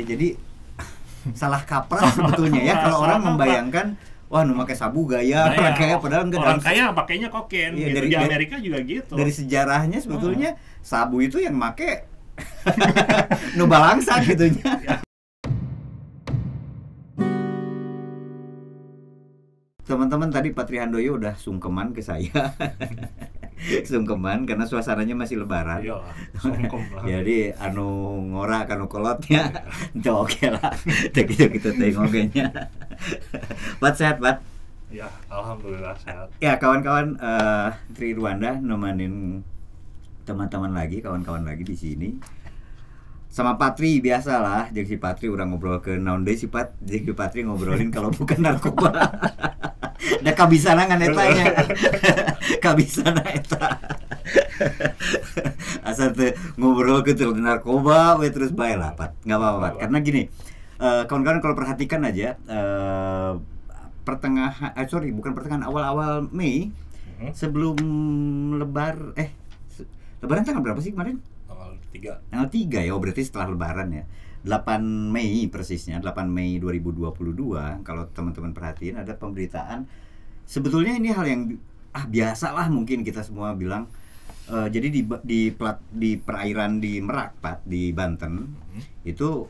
Jadi salah kaprah sebetulnya ya kalau orang membayangkan wah nu pakai sabu gaya orang kaya padahal enggak. Orang kaya pakainya kokain iya, gitu. Di Amerika juga gitu. Dari sejarahnya sebetulnya sabu itu yang make nu balangsa gitunya. Teman-teman tadi Patri Handoyo udah sungkeman ke saya. Sungkeman karena suasananya masih lebaran. Iya, sungkem lah. Jadi anu ngora kanu kolotnya. Oke lah. Gitu teh ngogenya. Pat sehat, Pat? Ya, alhamdulillah sehat. Ya, kawan-kawan Tri Rwanda nemenin teman-teman lagi, kawan-kawan lagi di sini. Sama Patri biasalah, jeung si Patri urang ngobrol ke naon deui si Pat, jeung si Patri ngobrolin kalau bukan narkoba. Da kabisana ngan eta nya. Kabisana eta. Asal teh ngobrol ke narkoba we terus bae lah, Pat. Enggak apa-apa, Pat. Karena gini, kawan-kawan kalau perhatikan aja pertengahan awal-awal Mei sebelum Lebaran tanggal berapa sih kemarin? Tanggal 3 ya, berarti setelah Lebaran ya. 8 Mei persisnya, 8 Mei 2022. Kalau teman-teman perhatiin ada pemberitaan. Sebetulnya ini hal yang biasalah mungkin kita semua bilang. Jadi di perairan di Merak, Pat, di Banten, itu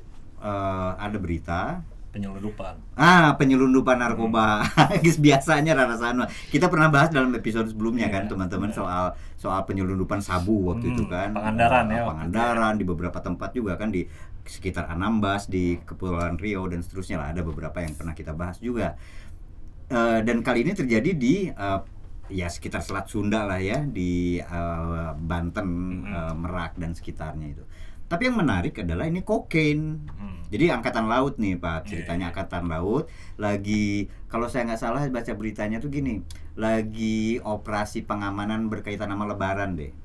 ada berita Penyelundupan. Penyelundupan narkoba. Biasanya rasanya kita pernah bahas dalam episode sebelumnya kan, teman-teman, soal penyelundupan sabu waktu itu kan. Pangandaran ya. Pangandaran di beberapa tempat juga kan, di sekitar Anambas, di Kepulauan Riau dan seterusnya lah, ada beberapa yang pernah kita bahas juga. Dan kali ini terjadi di sekitar Selat Sunda lah ya, di Banten, Merak dan sekitarnya itu. Tapi yang menarik adalah ini kokain. Jadi angkatan laut nih, Pak, ceritanya angkatan laut lagi, kalau saya nggak salah baca beritanya tuh gini, lagi operasi pengamanan berkaitan sama Lebaran deh.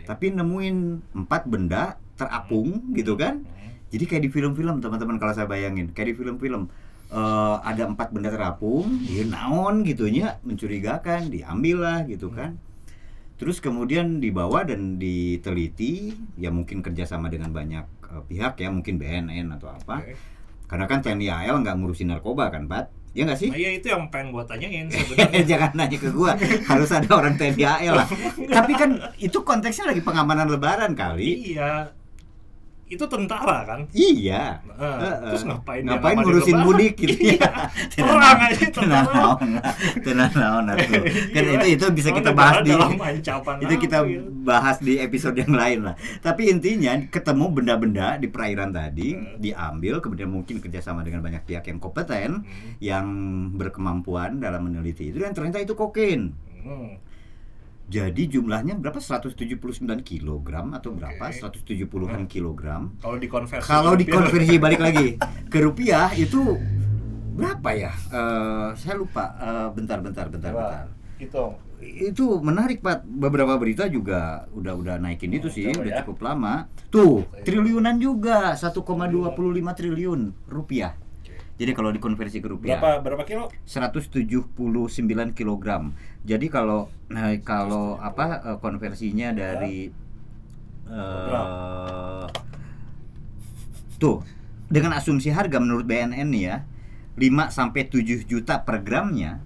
Tapi nemuin 4 benda terapung gitu kan. Jadi kayak di film-film, teman-teman, kalau saya bayangin kayak di film-film. Ada 4 benda terapung, ya naon gitunya, mencurigakan, diambil lah gitu kan. Terus kemudian dibawa dan diteliti, ya mungkin kerjasama dengan banyak pihak ya, mungkin BNN atau apa. Karena kan TNI AL nggak ngurusin narkoba kan, Pat? Ya nggak sih? Iya, itu yang pengen gua tanyain sebenarnya. Jangan nanya ke gua, harus ada orang TNI AL lah. Tapi kan itu konteksnya lagi pengamanan Lebaran kali. Iya. Itu tentara kan? Iya. Terus ngapain ngurusin mudik gitu ya. Perang aja tentara. Tenang atuh. Kan itu bisa kita bahas di episode yang lain lah. Tapi intinya ketemu benda-benda di perairan tadi, diambil, kemudian mungkin kerjasama dengan banyak pihak yang kompeten, yang berkemampuan dalam meneliti itu, dan ternyata itu kokain. Jadi jumlahnya berapa? 179 kilogram atau berapa? 170-an kilogram. Kalau dikonversi balik lagi ke rupiah itu berapa ya? Saya lupa. Bentar. Itu menarik, Pak. Beberapa berita juga udah naikin itu sih, udah cukup lama. Tuh, triliunan juga, 1,25 triliun rupiah. Jadi kalau dikonversi ke rupiah berapa kilo? 179 kilogram. Jadi kalau konversinya dari tuh dengan asumsi harga menurut BNN nih ya, 5 sampai 7 juta per gramnya.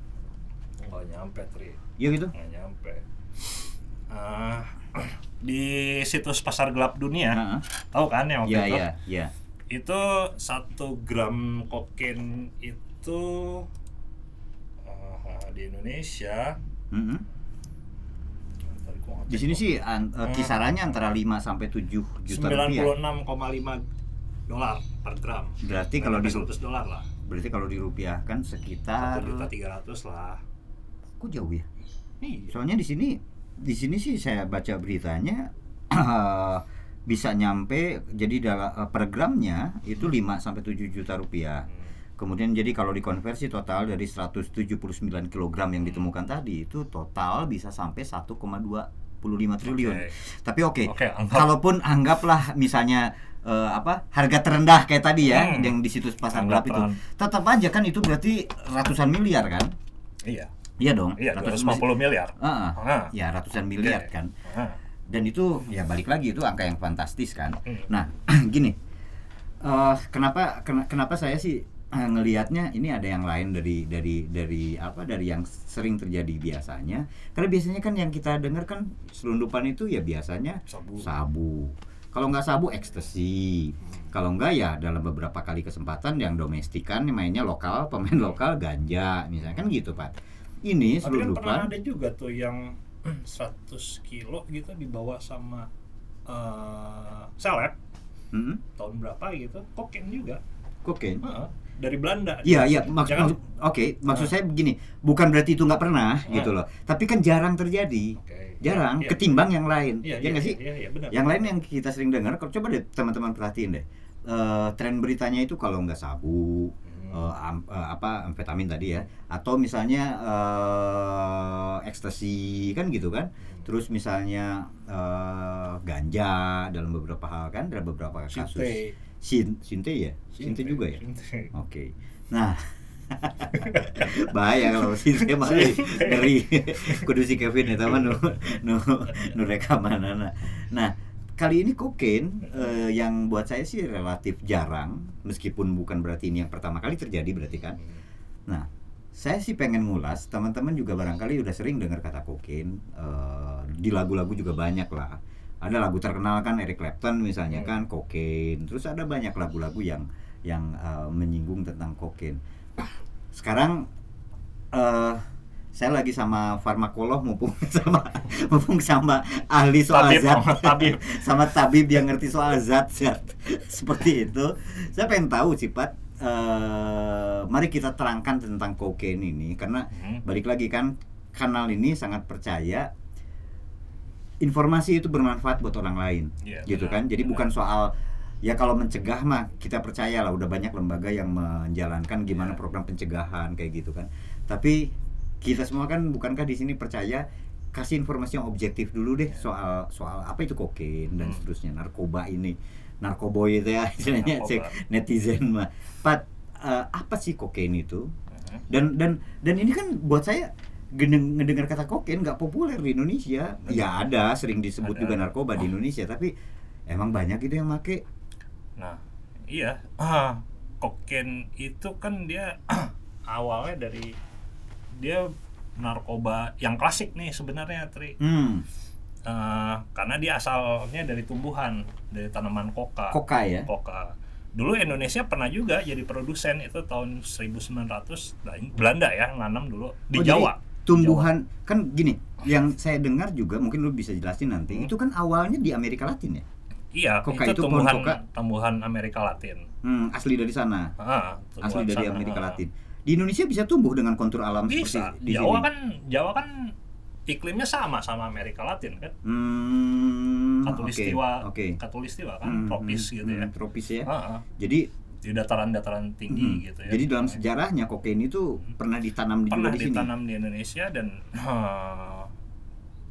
Enggak nyampe, Tri. Iya gitu? Enggak nyampe. Di situs pasar gelap dunia, tahu kan yang waktu itu? Iya. Itu 1 gram kokain itu di Indonesia di sini sih kisarannya antara 5 sampai 7 juta rupiah. $96,5 per gram. Berarti kalau di $100 lah. Berarti kalau dirupiahkan sekitar 1.300.000 lah. Kok jauh ya? Iya. Soalnya di sini sih saya baca beritanya bisa nyampe, jadi per gramnya itu 5 sampai 7 juta rupiah. Kemudian jadi kalau dikonversi total dari 179 kg yang ditemukan tadi itu total bisa sampai 1,25 triliun. Tapi kalaupun anggaplah misalnya harga terendah kayak tadi ya, yang di situs pasar gelap itu, tetap aja kan itu berarti ratusan miliar kan? Iya. Iya dong. Iya, 250 miliar. Ya, ratusan miliar kan. Dan itu ya balik lagi itu angka yang fantastis kan. Nah, gini. Kenapa saya sih ngelihatnya ini ada yang lain dari yang sering terjadi biasanya. Karena biasanya kan yang kita dengar kan selundupan itu ya biasanya sabu. Kalau nggak sabu ekstasi. Kalau nggak ya dalam beberapa kali kesempatan yang domestikan mainnya lokal, pemain lokal ganja misalnya kan gitu Pak. Ini selundupan. Tapi kan pernah ada juga tuh yang 100 kilo gitu dibawa sama seleb. Tahun berapa gitu, kokain juga. Kokain? Dari Belanda. Iya, maksud saya begini, bukan berarti itu nggak pernah gitu loh, tapi kan jarang terjadi, jarang ketimbang yang lain, nggak sih? Benar. Yang lain yang kita sering dengar, coba deh teman-teman perhatiin deh, tren beritanya itu kalau nggak sabu, amfetamin tadi ya, atau misalnya ekstasi kan gitu kan, terus misalnya ganja dalam beberapa hal kan, dalam beberapa kasus. Sinte ya? Sinte juga ya? Oke. Nah, bahaya kalau Sinte mah ngeri. Kudu si Kevin ya teman nu rekaman. Nah, kali ini kokain yang buat saya sih relatif jarang, meskipun bukan berarti ini yang pertama kali terjadi berarti kan. Nah, saya sih pengen ngulas, teman-teman juga barangkali udah sering dengar kata kokain, di lagu-lagu juga banyak lah. Ada lagu terkenal kan Eric Clapton misalnya kan kokain. Terus ada banyak lagu-lagu yang menyinggung tentang kokain. Sekarang saya lagi sama farmakolog mumpung sama ahli soal zat, sama tabib yang ngerti soal zat-zat seperti itu. Saya pengen tahu sih Pat, mari kita terangkan tentang kokain ini karena balik lagi kan kanal ini sangat percaya informasi itu bermanfaat buat orang lain, gitu kan. Jadi bukan soal ya kalau mencegah mah kita percaya lah udah banyak lembaga yang menjalankan gimana program pencegahan kayak gitu kan. Tapi kita semua kan bukankah di sini percaya kasih informasi yang objektif dulu deh soal apa itu kokain dan seterusnya, narkoboy itu ya istilahnya netizen mah. Pat, apa sih kokain itu? Dan ini kan buat saya ngedengar kata kokain nggak populer di Indonesia. Ya ada, sering disebut juga narkoba di Indonesia, tapi emang banyak itu yang make. Nah, iya. Kokain itu kan dia awalnya dari dia narkoba yang klasik nih sebenarnya, Tri. Karena dia asalnya dari tumbuhan, dari tanaman koka. Koka ya? Koka. Dulu Indonesia pernah juga jadi produsen, itu tahun 1900 Belanda ya, nanam dulu di Jawa. Tumbuhan kan gini, yang saya dengar juga mungkin lu bisa jelasin nanti, itu kan awalnya di Amerika Latin ya? Iya, koka itu tumbuhan Amerika Latin. Asli dari sana. Asli dari sana. Amerika Latin. Di Indonesia bisa tumbuh dengan kontur alam bisa. Seperti di Jawa kan iklimnya sama Amerika Latin kan. Katulistiwa kan, tropis gitu ya. Tropis ya. Jadi di dataran-dataran tinggi gitu ya. Jadi dalam sejarahnya kokain itu pernah ditanam juga di sini. Ditanam di Indonesia dan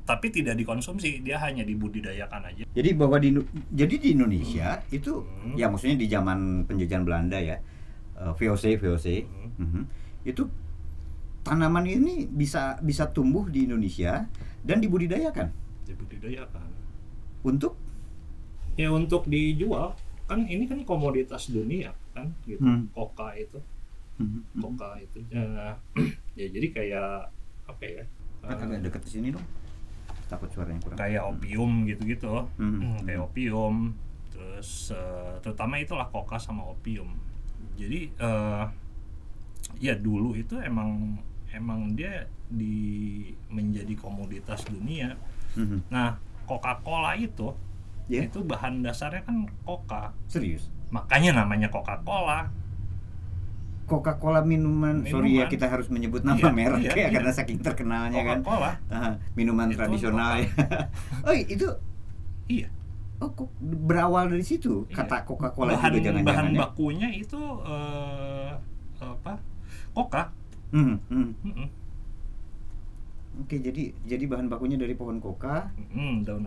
tapi tidak dikonsumsi, dia hanya dibudidayakan aja. Jadi di Indonesia itu ya maksudnya di zaman penjajahan Belanda ya, VOC itu tanaman ini bisa tumbuh di Indonesia dan dibudidayakan. Untuk dijual. Kan ini kan komoditas dunia kan gitu. Koka itu ya jadi kayak apa ya, agak dekat ke sini dong, takut suaranya kurang, kayak opium gitu kayak opium, terus terutama itulah koka sama opium. Jadi ya dulu itu emang dia menjadi komoditas dunia. Nah, Coca-Cola itu itu bahan dasarnya kan koka. Serius? Makanya namanya Coca-Cola. Coca-Cola minuman. Sorry ya, kita harus menyebut nama merek ya karena saking terkenalnya Coca-Cola. Kan. Minuman itu tradisional ya. Oh, itu iya. Oh, berawal dari situ. Kata Coca-Cola juga jangan-jangan. Bahan bakunya itu Coca. Oke, jadi bahan bakunya dari pohon koka, daun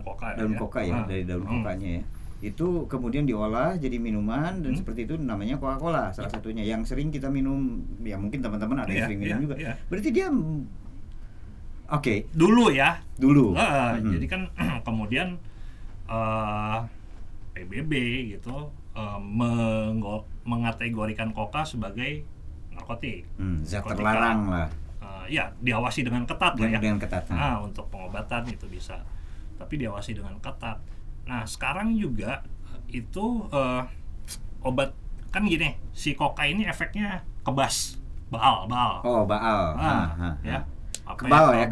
koka ya, dari daun kokanya ya. Itu kemudian diolah jadi minuman dan seperti itu namanya Coca-Cola salah satunya yang sering kita minum. Ya mungkin teman-teman ada yang sering minum juga. Berarti dia dulu ya. Dulu. Jadi kan kemudian PBB gitu mengategorikan koka sebagai narkotik. Zat Narkotika. terlarang lah. Ya diawasi dengan ketat lah ya. Dengan ketat. Untuk pengobatan itu bisa, tapi diawasi dengan ketat. Nah sekarang juga itu obat kan gini, si koka ini efeknya kebas, baal. Oh, baal. Ya. Kebal.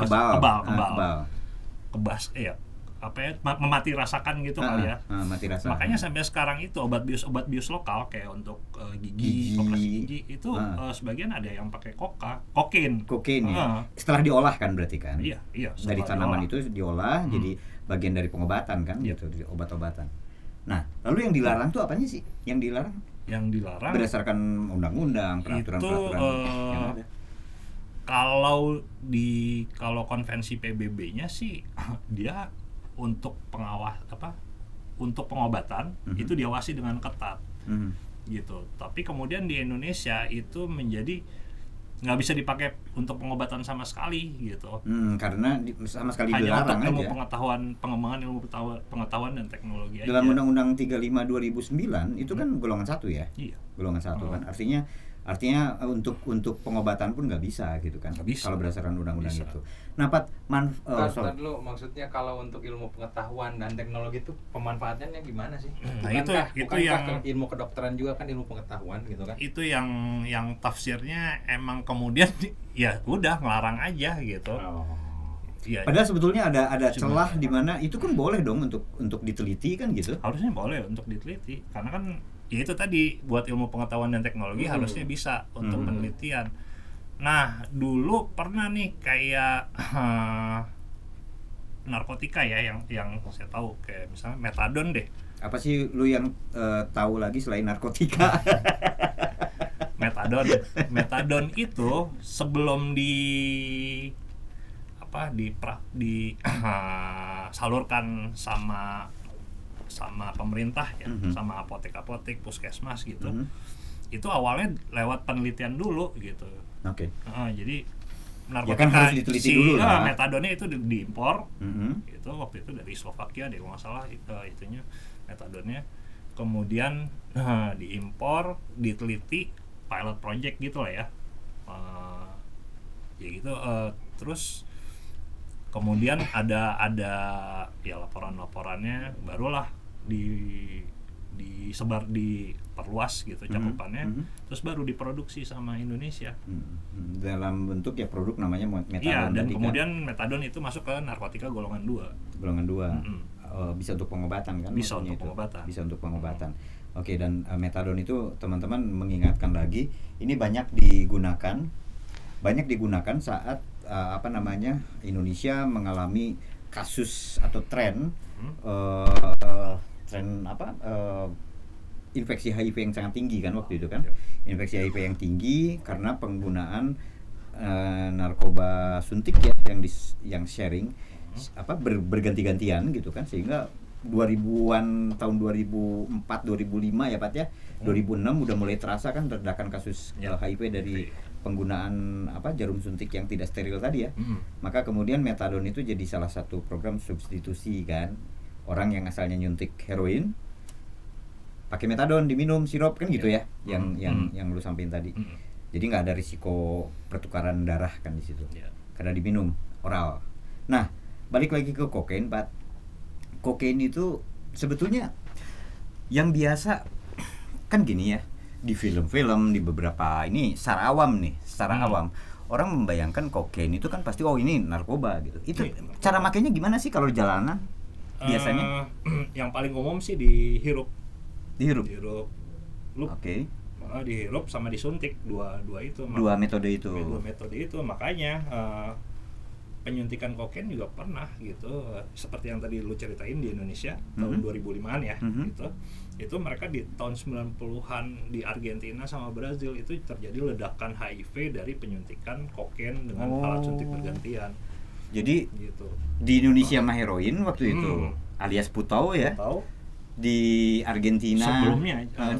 Kebas, ya. Memati rasakan gitu kali ya. Mati rasa. Makanya sampai sekarang itu obat bius lokal kayak untuk gigi, operasi gigi itu sebagian ada yang pakai kokain ya. Setelah diolah kan berarti kan? Iya. Dari tanaman itu diolah jadi bagian dari pengobatan kan, Iya. gitu, dari obat-obatan. Nah, lalu yang dilarang tuh apanya sih? Yang dilarang berdasarkan undang-undang, peraturan-peraturan yang ada. Kalau konvensi PBB-nya sih dia untuk untuk pengobatan itu diawasi dengan ketat gitu. Tapi kemudian di Indonesia itu menjadi nggak bisa dipakai untuk pengobatan sama sekali gitu. Karena sama sekali hanya dilarang untuk ilmu aja. pengembangan ilmu pengetahuan dan teknologi aja. Dalam Undang-Undang 35 2009 itu kan golongan 1 ya. Iya. Golongan 1 kan. Artinya untuk pengobatan pun nggak bisa gitu kan. Nggak bisa. Kalau berdasarkan undang-undang Bisa. itu. Nah, dulu maksudnya kalau untuk ilmu pengetahuan dan teknologi itu pemanfaatannya gimana sih? Nah, Bukankah itu yang ilmu kedokteran juga kan ilmu pengetahuan gitu kan? itu yang tafsirnya emang kemudian ya udah ngelarang aja gitu. Ya, padahal sebetulnya ada celah di mana itu kan boleh dong untuk diteliti kan gitu. harusnya boleh untuk diteliti karena kan ya itu tadi buat ilmu pengetahuan dan teknologi harusnya bisa untuk penelitian. Nah dulu pernah nih kayak narkotika ya yang saya tahu kayak misalnya metadon deh. Apa sih lu yang tahu lagi selain narkotika? Metadon itu sebelum salurkan sama pemerintah ya, sama apotek puskesmas gitu. Itu awalnya lewat penelitian dulu gitu. Oke. Jadi Ya kan harus diteliti dulu lah. Metadonnya itu diimpor. Itu waktu itu dari Slovakia deh kalau nggak salah itunya metadonnya. Kemudian diimpor, diteliti, pilot project gitu lah ya. Ya gitu. Terus kemudian ada ya laporannya barulah disebar, diperluas gitu cakupannya, terus baru diproduksi sama Indonesia dalam bentuk ya produk namanya metadon. Iya, dan kemudian metadon itu masuk ke narkotika golongan 2. Bisa untuk pengobatan kan? Bisa untuk pengobatan. Bisa untuk pengobatan. Oke, dan metadon itu teman-teman mengingatkan lagi, ini banyak digunakan saat Indonesia mengalami kasus atau tren infeksi HIV yang sangat tinggi kan waktu itu kan. Infeksi HIV yang tinggi karena penggunaan narkoba suntik ya yang sharing berganti-gantian gitu kan, sehingga 2000-an tahun 2004 2005 ya Pak ya. 2006 udah mulai terasa kan ledakan kasus HIV dari penggunaan jarum suntik yang tidak steril tadi ya. Maka kemudian metadon itu jadi salah satu program substitusi kan. Orang yang asalnya nyuntik heroin pakai metadon, diminum sirup kan gitu ya. Yang lu sampein tadi. Jadi nggak ada risiko pertukaran darah kan di situ. Karena diminum oral. Nah, balik lagi ke kokain, Pak. Kokain itu sebetulnya yang biasa kan gini ya. Di film-film, di beberapa ini secara awam orang membayangkan kokain itu kan pasti ini narkoba gitu. Itu cara makainya gimana sih kalau di jalanan biasanya? Yang paling umum sih dihirup. Dihirup. Oke. Dihirup sama disuntik, dua metode itu. Makanya penyuntikan kokain juga pernah gitu, seperti yang tadi lu ceritain di Indonesia tahun 2005-an ya gitu. Itu mereka di tahun 90-an di Argentina sama Brazil itu terjadi ledakan HIV dari penyuntikan kokain dengan alat suntik bergantian. Jadi gitu. Di Indonesia mah heroin waktu itu alias putau ya. Di Argentina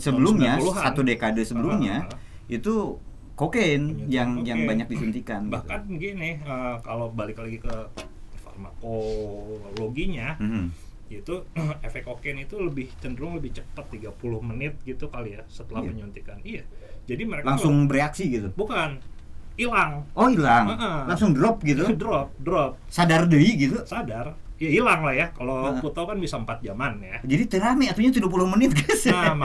sebelumnya 1 dekade sebelumnya itu kokain yang banyak disuntikan. Bahkan gitu. Gini, kalau balik lagi ke farmakologinya, Itu efek kokain itu cenderung lebih cepat 30 menit gitu kali ya setelah penyuntikan. Iya. Jadi mereka langsung bereaksi gitu. Bukan. Hilang. Oh, hilang. Langsung drop gitu. drop. Sadar deui gitu. Sadar. Ya hilang lah ya. Kalau Puto kan bisa 4 jaman ya. Jadi terame atunya 70 menit guys. Nah,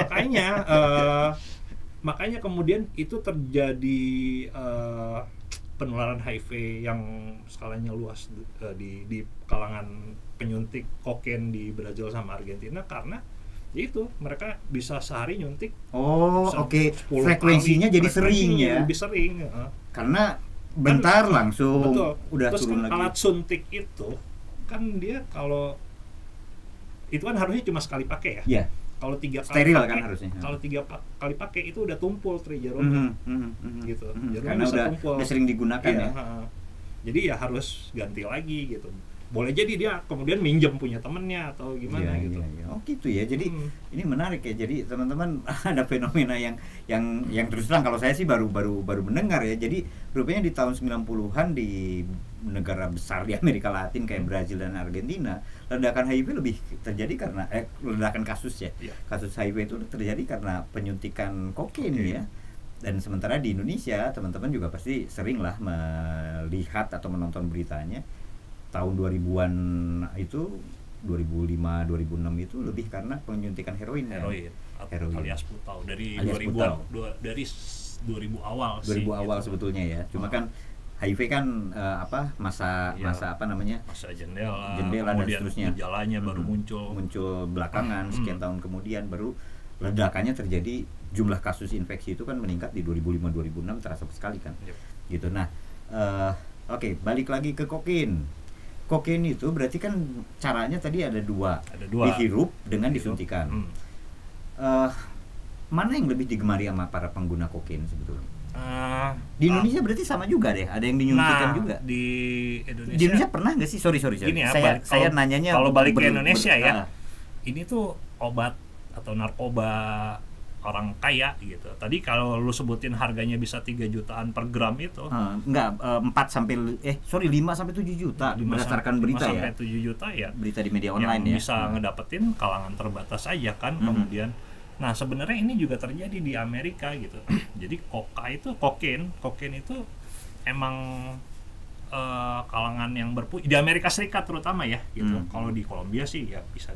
makanya kemudian itu terjadi penularan HIV yang skalanya luas di kalangan penyuntik kokain di Brazil sama Argentina, karena itu mereka bisa sehari nyuntik. Oh, oke. Frekuensinya jadi sering ya. Lebih sering. Karena bentar langsung udah terus turun kan lagi. Alat suntik itu kan dia kalau itu kan harusnya cuma sekali pakai ya. Iya. Kalau 3 kali steril pakai, kan harusnya. Kalau 3 kali pakai itu udah tumpul jarumnya. Gitu. Jarumnya Karena bisa tumpul. udah sering digunakan ya. Jadi ya harus ganti lagi gitu. Boleh jadi dia kemudian minjem punya temennya atau gimana gitu. Iya. Oh gitu ya. Jadi ini menarik ya. Jadi teman-teman ada fenomena yang terus terang kalau saya sih baru mendengar ya. Jadi rupanya di tahun 90-an di negara besar di Amerika Latin kayak Brazil dan Argentina, ledakan HIV lebih terjadi karena ledakan kasus ya. Kasus HIV itu terjadi karena penyuntikan kokain ya. Dan sementara di Indonesia teman-teman juga pasti sering lah melihat atau menonton beritanya. Tahun 2000-an itu 2005 2006 itu lebih karena penyuntikan heroin. Alias putau dari alias 2000-an dari 2000 awal 2000 sih, awal gitu. Sebetulnya ya. Cuma kan HIV kan masa apa namanya? Masa jendela dan seterusnya. Gejalanya baru muncul belakangan sekian tahun kemudian baru ledakannya terjadi. Jumlah kasus infeksi itu kan meningkat di 2005 2006 terasa sekali kan. Gitu. Nah, oke, balik lagi ke kokain. Kokain itu berarti kan caranya tadi ada dua. Dihirup dengan disuntikan. Mana yang lebih digemari sama para pengguna kokain sebetulnya? Di Indonesia berarti sama juga deh, ada yang dinyuntikan juga. Di Indonesia pernah nggak sih? Sorry. Gini ya, saya nanyanya kalau balik ke Indonesia ya, ini tuh obat atau narkoba orang kaya gitu. Tadi kalau lu sebutin harganya bisa 3 jutaan per gram itu. 5 sampai 7 juta berdasarkan berita 5 sampai 7 juta ya. Berita di media online yang bisa ngedapetin kalangan terbatas aja kan. Kemudian nah sebenarnya ini juga terjadi di Amerika gitu. Jadi kokain itu emang kalangan yang di Amerika Serikat terutama ya gitu. Kalau di Kolombia sih ya bisa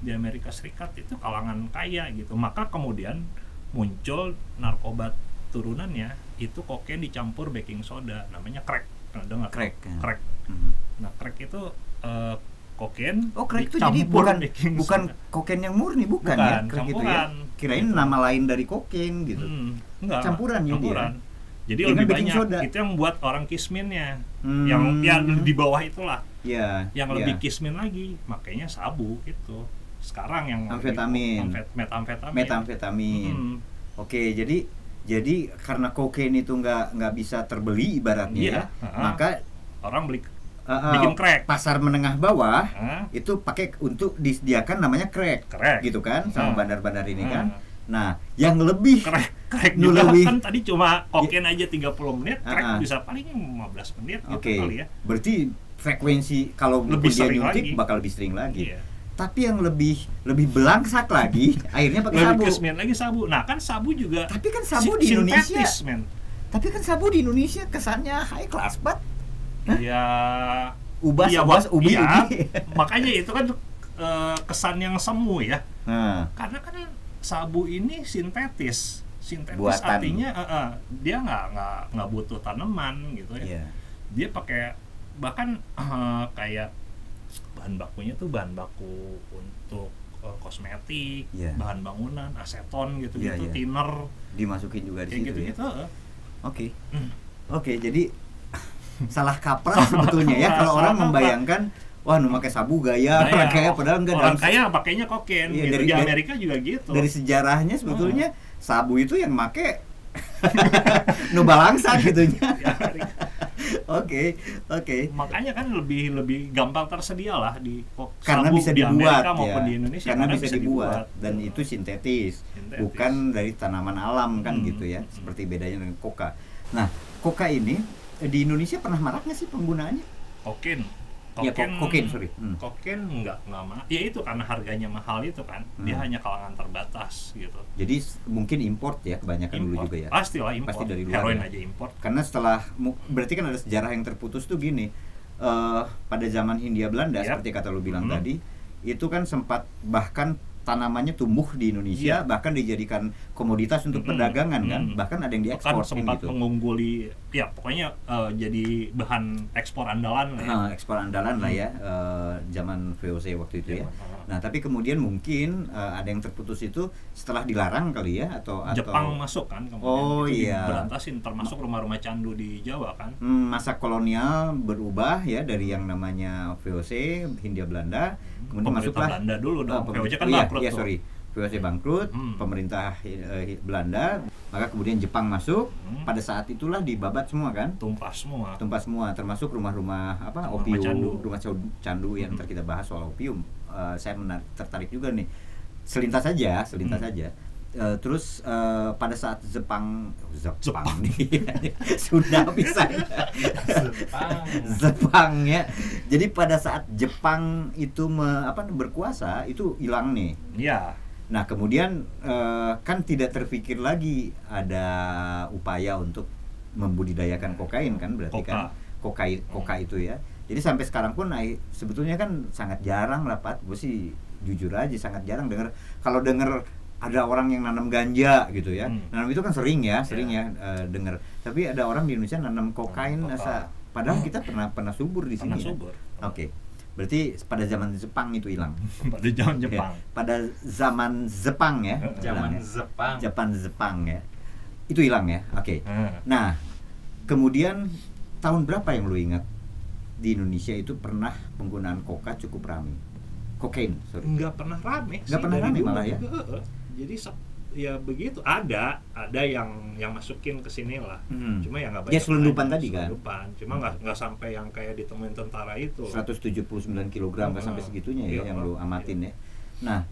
di Amerika Serikat itu kalangan kaya gitu. Maka kemudian muncul narkoba turunannya itu kokain dicampur baking soda, namanya crack. Pernah dengar? Crack. Nah, crack itu kokain. Oh, crack itu jadi bukan kokain yang murni, bukan ya? Crack itu ya. Kirain gitu. Nama lain dari kokain gitu. Enggak. Campuran. Jadi lebih banyak soda. Itu yang buat orang kisminnya. Yang di bawah itulah. Yang lebih kismin lagi, makanya sabu gitu. Sekarang yang metamfetamin. Oke, jadi karena kokain itu nggak bisa terbeli ibaratnya, maka orang bikin crack. Pasar menengah bawah itu pakai untuk disediakan namanya crack gitu kan, sama bandar-bandar ini kan. Nah, yang lebih crack juga kan tadi cuma kokain aja 30 menit, crack bisa paling 15 menit gitu kali ya. Berarti frekuensi kalau lebih dia nyuntik bakal lebih sering lagi. Tapi yang lebih belangsak lagi akhirnya pakai sabu. Lagi sabu. Nah, kan sabu juga. Tapi kan sabu di Indonesia. Tapi kan sabu di Indonesia kesannya high class banget. Ya, ubas ubi. Makanya itu kan kesan yang semu ya. Karena kan sabu ini sintetis buatan. Artinya dia nggak butuh tanaman gitu ya. Dia pakai bahkan kayak bahan bakunya tuh bahan baku untuk kosmetik, bahan bangunan, aseton gitu-gitu, thinner dimasukin juga di situ gitu-gitu. Oke, jadi salah kaprah sebetulnya ya kalau orang membayangkan wah nu pakai sabu gaya orang kaya, padahal enggak. Orang kaya pakainya kokain gitu. Di Amerika juga gitu. Dari sejarahnya sebetulnya sabu itu yang make nu balangsa gitunya. Oke. Makanya kan lebih gampang tersedia lah karena sabu bisa di dibuat Amerika maupun di Indonesia. Karena bisa dibuat dan itu sintetis, bukan dari tanaman alam kan gitu ya. Seperti bedanya dengan koka. Nah, koka ini di Indonesia pernah marak nggak sih penggunaannya? Kokain. Kokain, sorry. Kokain nggak ya itu karena harganya mahal itu kan, dia hanya kalangan terbatas gitu. Jadi mungkin import ya kebanyakan dulu juga ya. Pastilah import. Pasti dari luar. Heroin ya? aja import. Karena berarti kan ada sejarah yang terputus tuh gini. Pada zaman Hindia Belanda seperti kata lu bilang tadi, itu kan sempat bahkan tanamannya tumbuh di Indonesia, bahkan dijadikan komoditas untuk perdagangan kan, bahkan ada yang diekspor sempat gitu. mengungguli, ya pokoknya jadi bahan ekspor andalan lah ya. Ekspor andalan lah ya, zaman VOC waktu itu ya. Nah tapi kemudian mungkin ada yang terputus itu setelah dilarang kali ya, atau Jepang masuk kan, kemudian diberantasin, termasuk rumah-rumah candu di Jawa kan. Masa kolonial berubah ya dari yang namanya VOC Hindia Belanda, kemudian masuklah Belanda dulu dong. VOC kan bangkrut. VOC bangkrut, pemerintah Belanda, maka kemudian Jepang masuk. Pada saat itulah dibabat semua kan? Tumpas semua, termasuk rumah-rumah opium, rumah candu yang ntar kita bahas soal opium. Saya tertarik juga nih. Selintas saja. Terus pada saat Jepang sudah bisa Jepang ya. Jadi pada saat Jepang itu berkuasa itu hilang nih. Iya. Nah kemudian kan tidak terpikir lagi ada upaya untuk membudidayakan kokain kan, berarti kan koka itu ya. Jadi sampai sekarang pun sebetulnya kan sangat jarang lah Pat. Gue sih jujur aja sangat jarang kalau denger ada orang yang nanam ganja gitu ya. Nanam itu kan sering ya dengar. Tapi ada orang di Indonesia nanam kokain padahal kita pernah subur di sini. Oke. Berarti pada zaman Jepang itu hilang. Pada zaman Jepang. Pada zaman Jepang ya. Zaman Jepang ya. Itu hilang ya. Oke. Nah, kemudian tahun berapa yang lu ingat di Indonesia itu pernah penggunaan koka cukup ramai? Kokain, sorry. Nggak pernah rame. Nggak pernah rame malah ya. Jadi ya begitu, ada yang masukin ke sini lah. Cuma ya nggak banyak. Ya selundupan tadi kan. Cuma nggak sampai yang kayak ditemuin tentara itu. 179 kg nggak sampai segitunya ya yang lu amatin ya. Nah,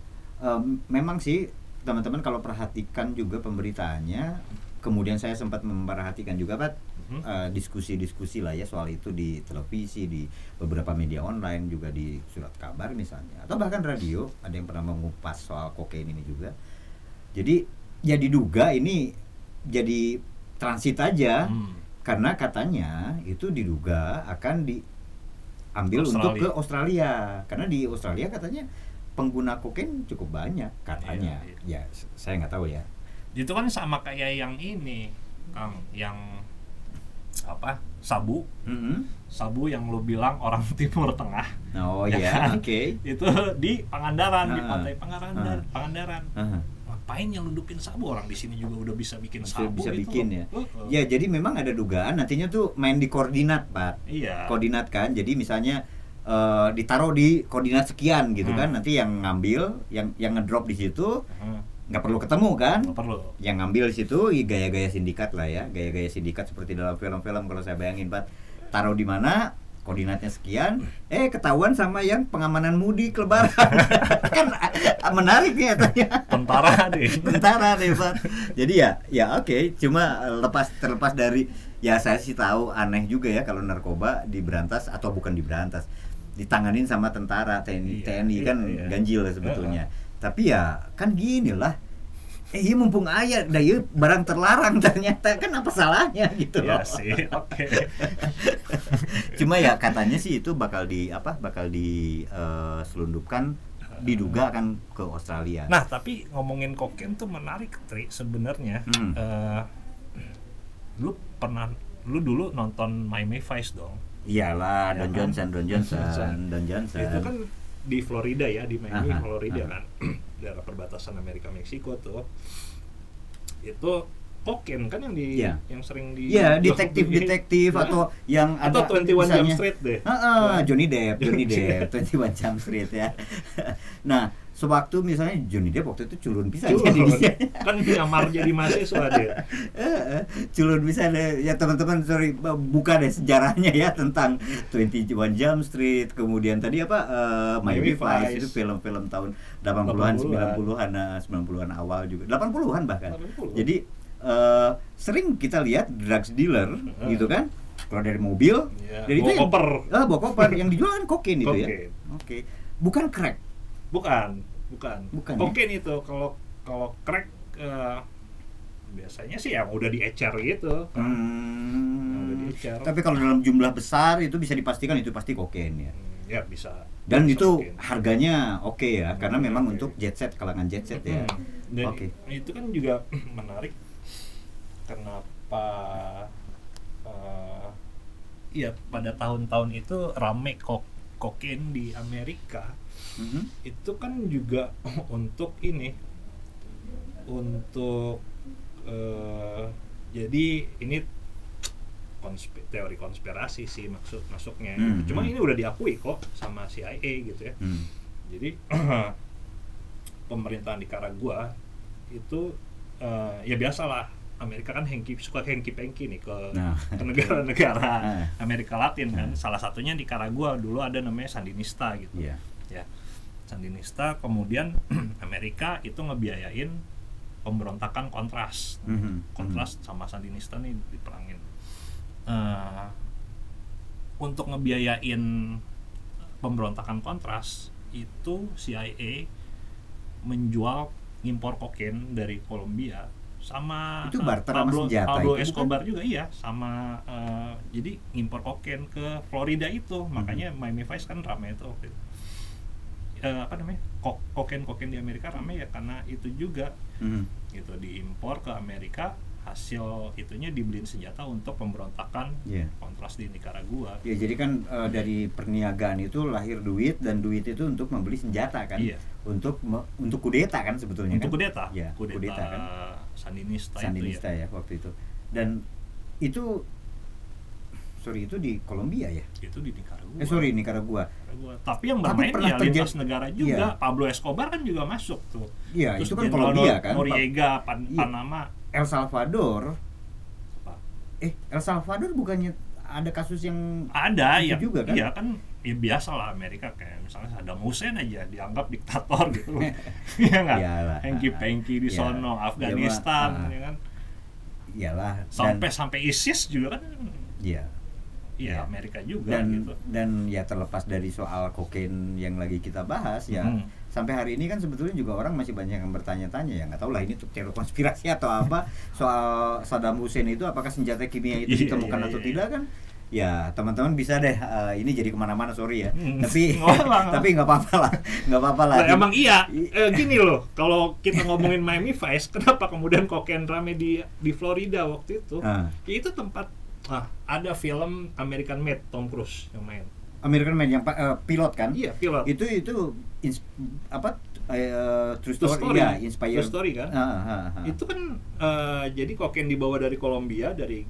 memang sih teman-teman kalau perhatikan juga pemberitaannya, kemudian saya sempat memperhatikan juga Pak diskusi-diskusi lah ya soal itu di televisi, di beberapa media online, juga di surat kabar misalnya, atau bahkan radio ada yang pernah mengupas soal kokain ini juga. Jadi ya diduga ini jadi transit aja, karena katanya itu diduga akan diambil untuk ke Australia, karena di Australia katanya pengguna kokain cukup banyak katanya. Ya saya nggak tahu ya. Itu kan sama kayak yang ini Kang, yang sabu. Sabu yang lu bilang orang Timur Tengah. Oh iya, oke. Itu di Pangandaran, di pantai Pangandaran. Ngapain nyelundupin sabu? Orang di sini juga udah bisa bikin sabu. Bisa bikin ya. Ya jadi memang ada dugaan nantinya tuh main di koordinat Pak. Iya. Koordinat kan. Jadi misalnya ditaruh di koordinat sekian gitu kan. Nanti yang ngambil, yang ngedrop di situ nggak perlu ketemu kan? Nggak perlu. Yang ngambil di situ gaya-gaya sindikat lah ya, gaya-gaya sindikat seperti dalam film-film kalau saya bayangin Pak. Taruh di mana, koordinatnya sekian, ketahuan sama yang pengamanan mudik lebaran. Kan menarik nih katanya. Tentara deh Pak. Jadi ya oke. Cuma terlepas dari, ya saya sih tahu aneh juga ya kalau narkoba diberantas atau bukan diberantas, ditanganin sama tentara, TNI kan ganjil sebetulnya. Tapi ya kan gini lah, iya mumpung ayah barang terlarang ternyata, kan apa salahnya gitu loh. Ya sih, oke. Cuma ya katanya sih itu bakal selundupkan, diduga akan ke Australia. Nah tapi ngomongin kokain tuh menarik Tri sebenarnya. Lu dulu nonton Miami Vice dong? Iyalah, Don Johnson. Itu kan di Florida ya, di Miami, Florida kan, daerah perbatasan Amerika Meksiko tuh. Itu kokain kan yang sering di detektif atau yang ada atau 21 Jump Street deh. Johnny Depp 21 Jump Street ya. Nah, sewaktu misalnya Johnny Depp waktu itu culun bisa jadi dia. Kan nyamar jadi mahasiswa dia. Culun bisa deh. Ya teman-teman, sorry, buka deh sejarahnya ya tentang 21 Jump Street, kemudian tadi Miami Vice, itu film-film tahun 80-an, 90-an awal juga. 80-an bahkan. 80. Jadi sering kita lihat drugs dealer gitu kan, keluar dari mobil, dan itu bawa koper. Bawa koper yang dijual kan kokain itu ya. Oke. Bukan crack. Bukan. Kokain ya? itu kalau crack biasanya sih yang udah diecer gitu. Udah diecer. Tapi kalau dalam jumlah besar itu bisa dipastikan itu pasti kokain ya. Ya bisa. Dan bisa itu mungkin. harganya oke ya, karena memang untuk jet set, kalangan jet set ya. Dan itu kan juga menarik. Kenapa? Iya, pada tahun-tahun itu rame kokain di Amerika. Itu kan juga untuk ini, untuk jadi ini teori konspirasi sih masuknya. Cuma ini udah diakui kok sama CIA gitu ya. Jadi pemerintahan Nicaragua itu ya biasalah, Amerika kan suka hengki-pengki nih ke negara-negara Amerika Latin kan. Salah satunya Nicaragua dulu ada namanya Sandinista gitu. Ya. Sandinista, kemudian Amerika itu ngebiayain pemberontakan Kontras. Kontras sama Sandinista nih diperangin. Untuk ngebiayain pemberontakan Kontras itu CIA menjual ngimpor kokain dari Kolombia sama itu barter sama senjata Pablo itu Escobar kan? juga iya, sama jadi ngimpor kokain ke Florida itu. Makanya Miami Vice kan ramai itu waktu itu. Kokain di Amerika ramai ya karena itu juga. Gitu, diimpor ke Amerika, hasil itunya dibeliin senjata untuk pemberontakan Kontras di Nicaragua. Ya, jadi kan dari perniagaan itu lahir duit, dan duit itu untuk membeli senjata kan. Untuk kudeta kan sebetulnya. Untuk kan? Kudeta kan. Sandinista ya waktu itu. Dan itu itu di Kolombia ya? Itu di Nicaragua. Nicaragua. Tapi yang bermain ya lintas negara juga. Pablo Escobar kan juga masuk tuh. Iya, itu kan Kolombia kan. Noriega, Panama. El Salvador. El Salvador bukannya ada kasus yang ada ya juga kan? Iya kan, ya biasa lah Amerika, kayak misalnya Saddam Hussein aja dianggap diktator gitu. Iya nggak? Hengki-pengki di sono, Afghanistan, ya kan? Iyalah. Sampai ISIS juga kan. Iya, Amerika juga gitu. Dan ya terlepas dari soal kokain yang lagi kita bahas ya, sampai hari ini kan sebetulnya juga orang masih banyak yang bertanya-tanya ya, nggak tahu lah ini teori konspirasi atau apa soal Saddam Hussein itu apakah senjata kimia itu ditemukan atau tidak kan? Ya teman-teman bisa deh, ini jadi kemana-mana sorry ya, tapi nggak apa-apa lah. Emang gini loh, kalau kita ngomongin Miami Vice, kenapa kemudian kokain rame di Florida waktu itu? Ya itu tempat. Ada film American Made, Tom Cruise yang main. American Made yang pilot kan? Iya, pilot. Itu true story ya, inspired. True story kan? Itu kan jadi kokain dibawa dari Kolombia, dari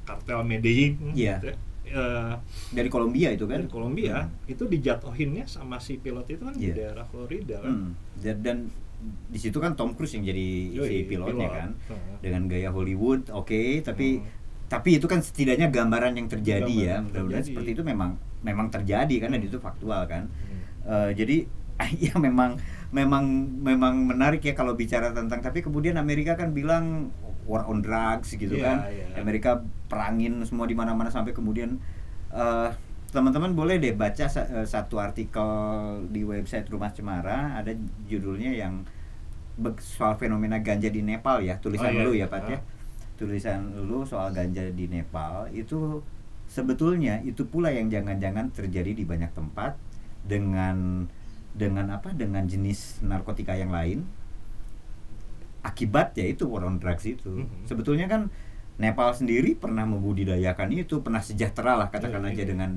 kartel Medellin gitu ya. Dari Kolombia itu kan? Dari Kolombia, itu dijatuhinnya sama si pilot itu kan di daerah Florida kan. Dan di situ kan Tom Cruise yang jadi si pilotnya kan, dengan gaya Hollywood, tapi itu kan setidaknya gambaran yang terjadi ya. Mudah-mudahan seperti itu memang terjadi kan, dan itu faktual kan. Jadi ya memang menarik ya kalau bicara tentang, tapi kemudian Amerika kan bilang war on drugs gitu kan. Amerika perangin semua di mana-mana, sampai kemudian teman-teman boleh deh baca satu artikel di website Rumah Cemara, ada judulnya yang soal fenomena ganja di Nepal ya, tulisan lu ya Pat ya. Tulisan lu soal ganja di Nepal itu sebetulnya itu pula yang jangan-jangan terjadi di banyak tempat dengan jenis narkotika yang lain. Akibat ya itu war on drugs itu. Sebetulnya kan Nepal sendiri pernah membudidayakan itu, pernah sejahtera lah katakan aja dengan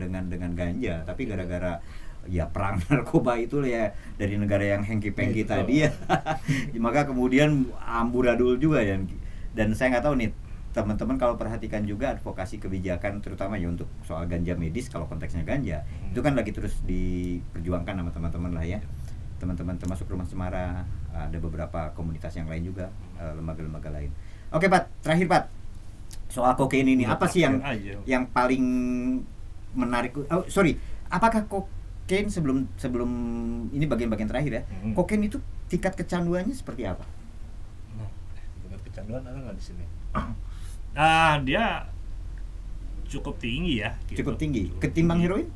ganja, tapi gara-gara ya perang narkoba itu ya dari negara yang hengki-pengki tadi ya. Maka kemudian amburadul juga dan saya nggak tahu nih teman-teman kalau perhatikan juga advokasi kebijakan terutama ya untuk soal ganja medis, kalau konteksnya ganja itu kan lagi terus diperjuangkan sama teman-teman lah ya, teman-teman termasuk Rumah Cemara, ada beberapa komunitas yang lain juga, lembaga-lembaga lain. Oke Pat, terakhir Pat, soal kokain ini apa sih yang paling menarik? Apakah kokain sebelum ini bagian-bagian terakhir ya, kokain itu tingkat kecanduannya seperti apa? Tingkat kecanduan ada nggak di sini? Dia cukup tinggi ya gitu. Cukup tinggi ketimbang heroin?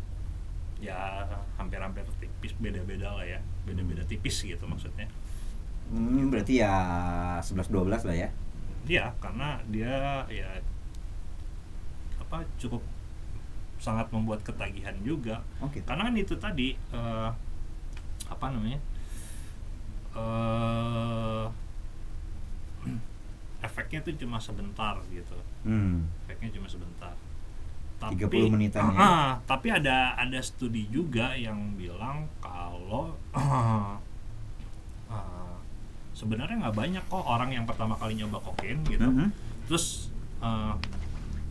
Ya hampir-hampir tipis, beda-beda lah ya, beda-beda tipis gitu maksudnya. Berarti ya 11-12 lah ya. Iya, karena dia ya cukup sangat membuat ketagihan juga. Karena kan itu tadi efeknya tuh cuma sebentar gitu. Efeknya cuma sebentar. Tapi 30 menitan ya. Tapi ada studi juga yang bilang kalau sebenarnya nggak banyak kok orang yang pertama kali nyoba kokain gitu. Terus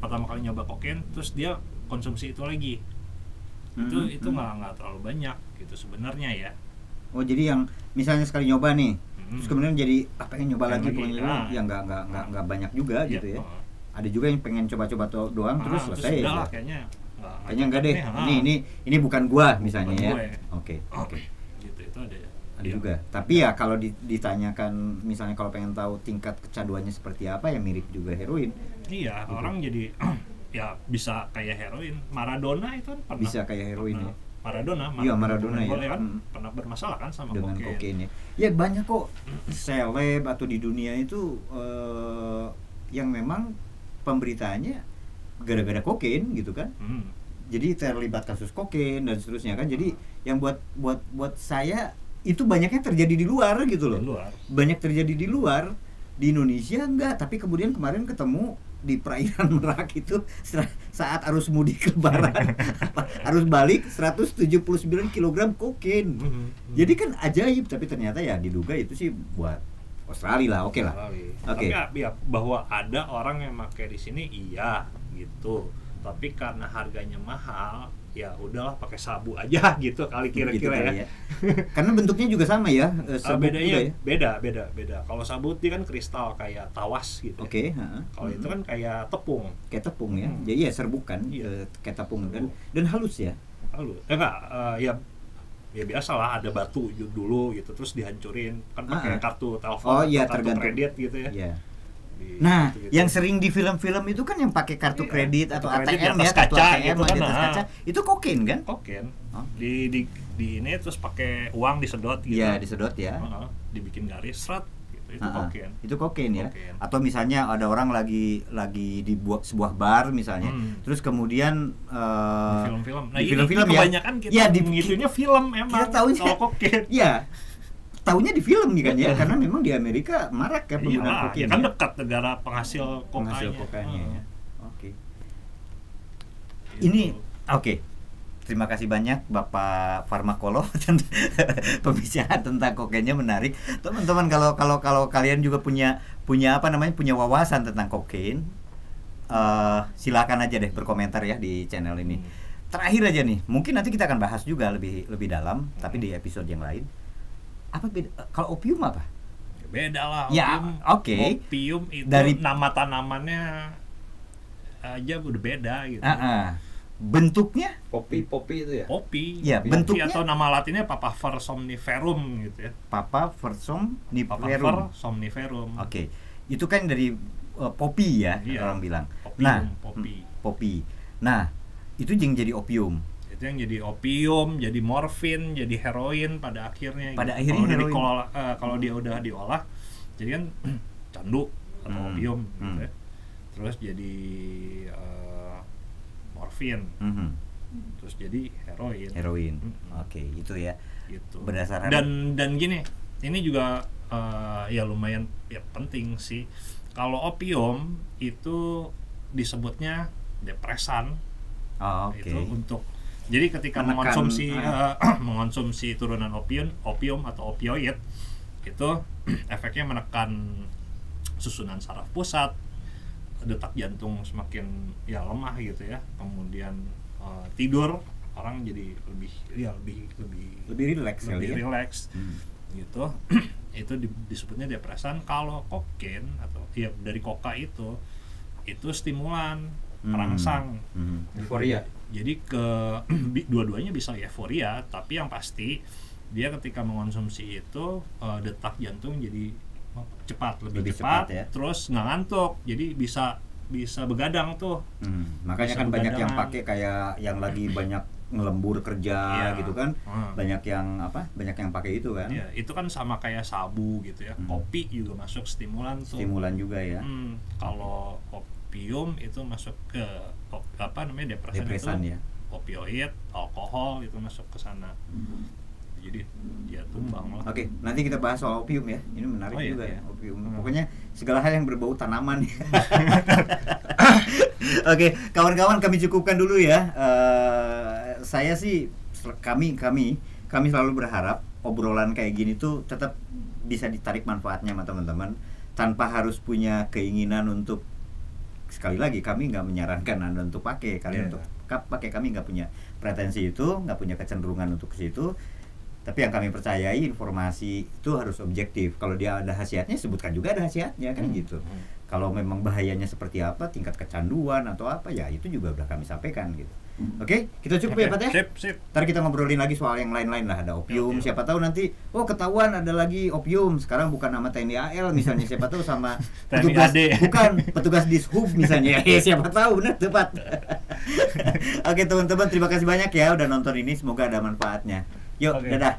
pertama kali nyoba kokain terus dia konsumsi itu lagi. Itu nggak terlalu banyak gitu sebenarnya ya. Oh, jadi yang misalnya sekali nyoba nih, terus kemudian jadi pengen nyoba lagi, ya nggak banyak juga gitu ya. Ada juga yang pengen coba-coba doang terus selesai ya. Kayaknya enggak deh. Ini bukan gua misalnya ya. Oke. Gitu, itu ada juga. Tapi ya kalau ditanyakan misalnya kalau pengen tahu tingkat kecanduannya seperti apa, ya mirip juga heroin. Iya, gitu. Orang jadi ya bisa kayak heroin. Maradona itu kan pernah bisa kayak heroin ya. Maradona ya kan pernah bermasalah kan sama dengan kokain ya. Ya banyak kok seleb atau di dunia itu yang memang pemberitaannya gara-gara kokain gitu kan. Jadi terlibat kasus kokain dan seterusnya kan. Jadi yang buat saya itu banyaknya terjadi di luar gitu loh. Banyak terjadi di luar, di Indonesia enggak, tapi kemudian kemarin ketemu di perairan Merak itu saat arus mudik lebaran arus balik 179 kg kokain. Jadi kan ajaib, tapi ternyata ya diduga itu sih buat Australia lah. Oke lah. Tapi ya bahwa ada orang yang pakai di sini iya gitu. Tapi karena harganya mahal, ya udahlah pakai sabu aja gitu kali kira-kira ya. Karena bentuknya juga sama ya. Bedanya ya? beda. Kalau sabut dia kan kristal kayak tawas gitu. Oke. Kalau itu kan kayak tepung. Kayak tepung ya. Jadi ya serbukan kayak tepung dan halus ya. Halus. Ya biasalah ada batu dulu gitu terus dihancurin kan pakai kartu telepon atau kartu kredit gitu ya. Iya. Nah, gitu. Yang sering di film-film itu kan yang pakai kartu kredit atau ATM ya, kartu ATM gitu kan, di atas kaca. Itu kokain kan? Kokain. Di ini terus pakai uang disedot gitu. Iya, disedot ya. Dibikin garis seret gitu. Itu kokain. Itu kokain ya. Atau misalnya ada orang lagi di sebuah bar misalnya. Terus kemudian di film-film. Nah, di film-film ya. Kebanyakan kita ngitunya film emang kalau kokain. Iya. Tahunya di film kan ya, karena memang di Amerika marak ya penggunaan kokain. Kan dekat negara penghasil kokainya. Oke. Ini oke. Terima kasih banyak Bapak Farmakolo. Pembicaraan tentang kokainnya menarik. Teman-teman kalau kalian juga punya wawasan tentang kokain, silakan aja deh berkomentar ya di channel ini. Terakhir aja nih, mungkin nanti kita akan bahas juga lebih dalam, tapi di episode yang lain. Apa beda? Kalau opium apa? Beda lah. Ya, oke. Opium itu dari nama tanamannya aja udah beda gitu. Bentuknya? Popi itu ya? Popi. Ya, bentuknya atau nama latinnya Papaver somniferum gitu ya. Papaver somniferum. Oke. Itu kan dari popi ya, orang bilang. Popi. Nah, itu yang jadi opium. Itu yang jadi opium, jadi morfin, jadi heroin pada akhirnya. Kalau dia udah diolah, jadi kan candu atau opium gitu ya. Terus jadi morfin, terus jadi heroin. Oke, itu ya. Gitu. Berdasarkan dan gini, ini juga ya lumayan ya penting sih. Kalau opium itu disebutnya depresan. Itu untuk jadi ketika mengonsumsi turunan opium atau opioid itu efeknya menekan susunan saraf pusat, detak jantung semakin lemah gitu ya, kemudian tidur orang jadi lebih rileks gitu. Itu disebutnya depresan. Kalau kokain atau dari koka itu stimulan perangsang, euforia. Jadi dua-duanya bisa euforia, tapi yang pasti dia ketika mengonsumsi itu detak jantung jadi cepat, lebih cepat ya? Terus nggak ngantuk, jadi bisa bisa begadang tuh. Makanya Bisa kan banyak yang begadang. pakai kayak yang lagi banyak ngelembur kerja Iya. gitu kan. Banyak yang banyak yang pakai itu kan. Ya, itu kan sama kayak sabu gitu ya. Kopi juga masuk stimulan tuh. Stimulan juga ya. Kalau opium itu masuk ke Depresan itu ya. opioid, alkohol itu masuk ke sana. Jadi dia tumbang lah. Oke, nanti kita bahas soal opium ya. Ini menarik Oh, iya, juga iya. ya, opium. Pokoknya segala hal yang berbau tanaman. Oke, kawan-kawan kami cukupkan dulu ya. Saya sih kami selalu berharap obrolan kayak gini tuh tetap bisa ditarik manfaatnya sama teman-teman tanpa harus punya keinginan untuk, sekali lagi kami nggak menyarankan Anda untuk pakai, kalian untuk pakai, kami nggak punya pretensi itu, nggak punya kecenderungan untuk ke situ. Tapi yang kami percayai, informasi itu harus objektif. Kalau dia ada khasiatnya, sebutkan juga ada khasiatnya kan gitu. Kalau memang bahayanya seperti apa, tingkat kecanduan atau apa, ya itu juga udah kami sampaikan gitu. Oke, kita cukup ya Pat ya. Sip. Ntar kita ngobrolin lagi soal yang lain-lain lah, ada opium. Oke. Siapa tahu nanti, ketahuan ada lagi opium. Sekarang bukan nama TNI AL misalnya, siapa tahu sama TNI petugas, AD. bukan petugas Dishub misalnya. Siapa tahu, benar tepat. Oke teman-teman, terima kasih banyak ya udah nonton ini. Semoga ada manfaatnya. Yuk, Oke. dadah.